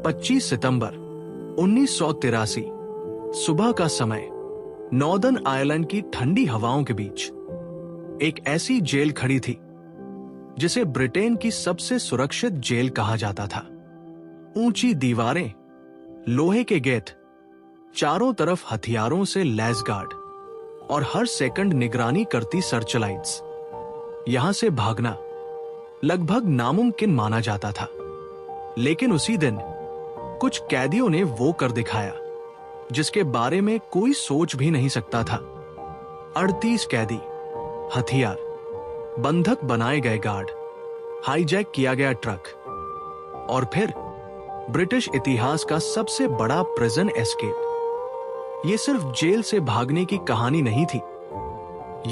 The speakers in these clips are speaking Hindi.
25 सितंबर 1983 सुबह का समय नॉर्दर्न आयरलैंड की ठंडी हवाओं के बीच एक ऐसी जेल खड़ी थी जिसे ब्रिटेन की सबसे सुरक्षित जेल कहा जाता था। ऊंची दीवारें, लोहे के गेट, चारों तरफ हथियारों से लैस गार्ड और हर सेकंड निगरानी करती सर्चलाइट्स। यहां से भागना लगभग नामुमकिन माना जाता था। लेकिन उसी दिन कुछ कैदियों ने वो कर दिखाया जिसके बारे में कोई सोच भी नहीं सकता था। 38 कैदी, हथियार, बंधक बनाए गए गार्ड, हाईजैक किया गया ट्रक और फिर ब्रिटिश इतिहास का सबसे बड़ा प्रिजन एस्केप। ये सिर्फ जेल से भागने की कहानी नहीं थी,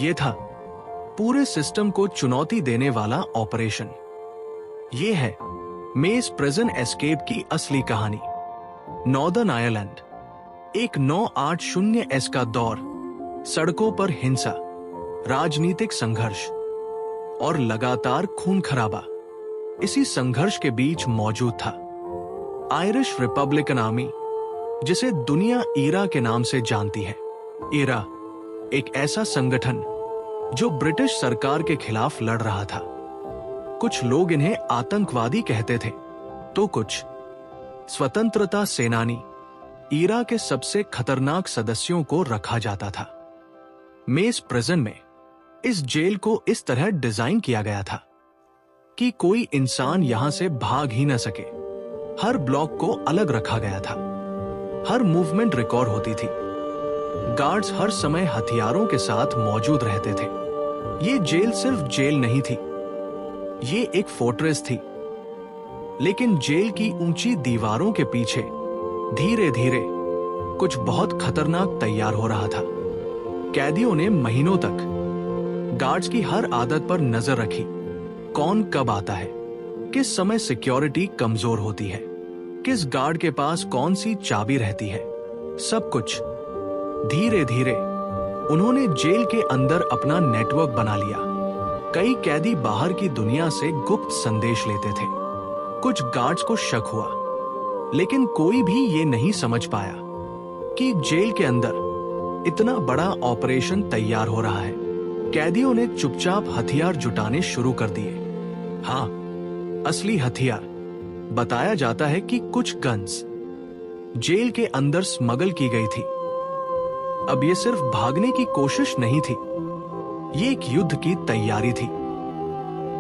ये था पूरे सिस्टम को चुनौती देने वाला ऑपरेशन। ये है मेज प्रिजन एस्केप की असली कहानी। नॉर्दर्न आयरलैंड, एक 980S का दौर, सड़कों पर हिंसा, राजनीतिक संघर्ष और लगातार खून खराबा। इसी संघर्ष के बीच मौजूद था आयरिश रिपब्लिकन आर्मी, जिसे दुनिया ईरा के नाम से जानती है। ईरा एक ऐसा संगठन जो ब्रिटिश सरकार के खिलाफ लड़ रहा था। कुछ लोग इन्हें आतंकवादी कहते थे, तो कुछ स्वतंत्रता सेनानी। ईरा के सबसे खतरनाक सदस्यों को रखा जाता था। मेज प्रिजन में इस जेल को इस तरह डिजाइन किया गया था कि कोई इंसान यहां से भाग ही न सके। हर ब्लॉक को अलग रखा गया था, हर मूवमेंट रिकॉर्ड होती थी। गार्ड्स हर समय हथियारों के साथ मौजूद रहते थे। ये जेल सिर्फ जेल नहीं थी, ये एक फोर्ट्रेस थी। लेकिन जेल की ऊंची दीवारों के पीछे धीरे धीरे कुछ बहुत खतरनाक तैयार हो रहा था। कैदियों ने महीनों तक गार्ड्स की हर आदत पर नजर रखी। कौन कब आता है, किस समय सिक्योरिटी कमजोर होती है, किस गार्ड के पास कौन सी चाबी रहती है। सब कुछ धीरे धीरे उन्होंने जेल के अंदर अपना नेटवर्क बना लिया। कई कैदी बाहर की दुनिया से गुप्त संदेश लेते थे। कुछ गार्ड्स को शक हुआ, लेकिन कोई भी ये नहीं समझ पाया कि जेल के अंदर इतना बड़ा ऑपरेशन तैयार हो रहा है। कैदियों ने चुपचाप हथियार जुटाने शुरू कर दिए। हाँ, असली हथियार। बताया जाता है कि कुछ गन्स जेल के अंदर स्मगल की गई थी। अब ये सिर्फ भागने की कोशिश नहीं थी, ये एक युद्ध की तैयारी थी।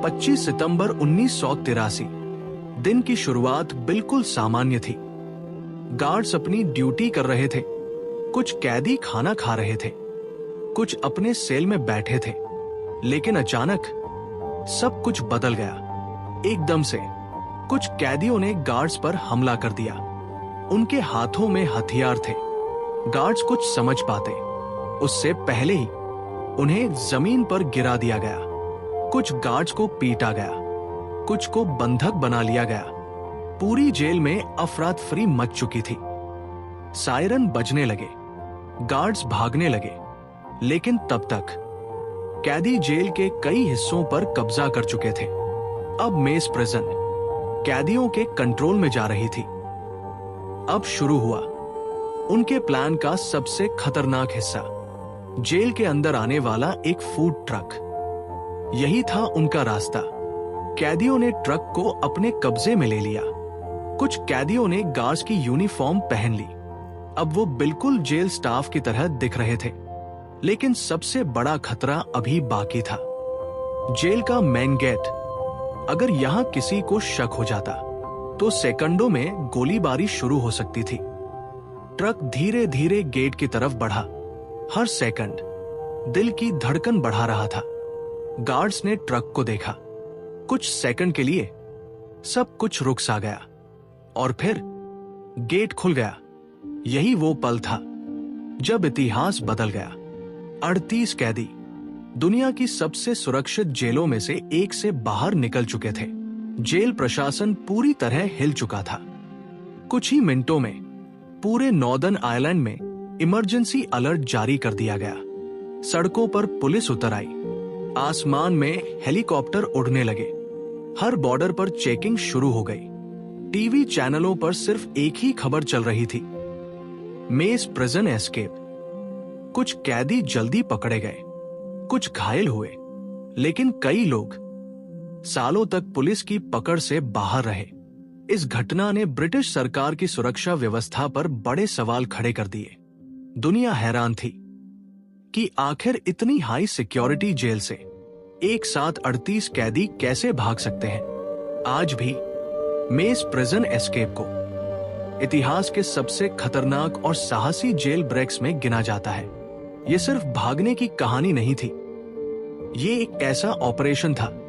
25 सितंबर 1983 दिन की शुरुआत बिल्कुल सामान्य थी। गार्ड्स अपनी ड्यूटी कर रहे थे, कुछ कैदी खाना खा रहे थे, कुछ अपने सेल में बैठे थे। लेकिन अचानक सब कुछ बदल गया। एकदम से कुछ कैदियों ने गार्ड्स पर हमला कर दिया। उनके हाथों में हथियार थे। गार्ड्स कुछ समझ पाते उससे पहले ही उन्हें जमीन पर गिरा दिया गया। कुछ गार्ड्स को पीटा गया, कुछ को बंधक बना लिया गया। पूरी जेल में अफरा तफरी मच चुकी थी। सायरन बजने लगे, गार्ड्स भागने लगे, लेकिन तब तक कैदी जेल के कई हिस्सों पर कब्जा कर चुके थे। अब मेज प्रिजन कैदियों के कंट्रोल में जा रही थी। अब शुरू हुआ उनके प्लान का सबसे खतरनाक हिस्सा, जेल के अंदर आने वाला एक फूड ट्रक। यही था उनका रास्ता। कैदियों ने ट्रक को अपने कब्जे में ले लिया। कुछ कैदियों ने गार्ड्स की यूनिफॉर्म पहन ली। अब वो बिल्कुल जेल स्टाफ की तरह दिख रहे थे। लेकिन सबसे बड़ा खतरा अभी बाकी था। जेल का मेन गेट। अगर यहां किसी को शक हो जाता तो सेकंडों में गोलीबारी शुरू हो सकती थी। ट्रक धीरे धीरे गेट की तरफ बढ़ा। हर सेकंड दिल की धड़कन बढ़ा रहा था। गार्ड्स ने ट्रक को देखा। कुछ सेकंड के लिए सब कुछ रुक सा गया और फिर गेट खुल गया। यही वो पल था जब इतिहास बदल गया। 38 कैदी दुनिया की सबसे सुरक्षित जेलों में से एक से बाहर निकल चुके थे। जेल प्रशासन पूरी तरह हिल चुका था। कुछ ही मिनटों में पूरे नॉर्दर्न आयरलैंड में इमरजेंसी अलर्ट जारी कर दिया गया। सड़कों पर पुलिस उतर आई, आसमान में हेलीकॉप्टर उड़ने लगे, हर बॉर्डर पर चेकिंग शुरू हो गई। टीवी चैनलों पर सिर्फ एक ही खबर चल रही थी, मेस प्रिजन एस्केप। कुछ कैदी जल्दी पकड़े गए, कुछ घायल हुए, लेकिन कई लोग सालों तक पुलिस की पकड़ से बाहर रहे। इस घटना ने ब्रिटिश सरकार की सुरक्षा व्यवस्था पर बड़े सवाल खड़े कर दिए। दुनिया हैरान थी कि आखिर इतनी हाई सिक्योरिटी जेल से एक साथ 38 कैदी कैसे भाग सकते हैं। आज भी मेस प्रिजन एस्केप को इतिहास के सबसे खतरनाक और साहसी जेल ब्रेक्स में गिना जाता है। यह सिर्फ भागने की कहानी नहीं थी, ये एक ऐसा ऑपरेशन था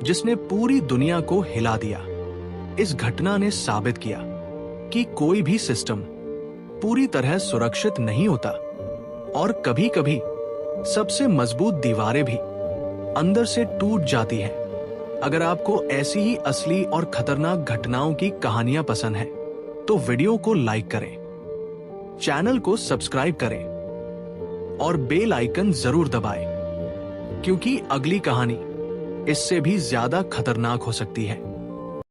जिसने पूरी दुनिया को हिला दिया। इस घटना ने साबित किया कि कोई भी सिस्टम पूरी तरह सुरक्षित नहीं होता और कभी-कभी सबसे मजबूत दीवारें भी अंदर से टूट जाती हैं। अगर आपको ऐसी ही असली और खतरनाक घटनाओं की कहानियां पसंद हैं, तो वीडियो को लाइक करें, चैनल को सब्सक्राइब करें और बेल आइकन जरूर दबाएं, क्योंकि अगली कहानी इससे भी ज्यादा खतरनाक हो सकती है।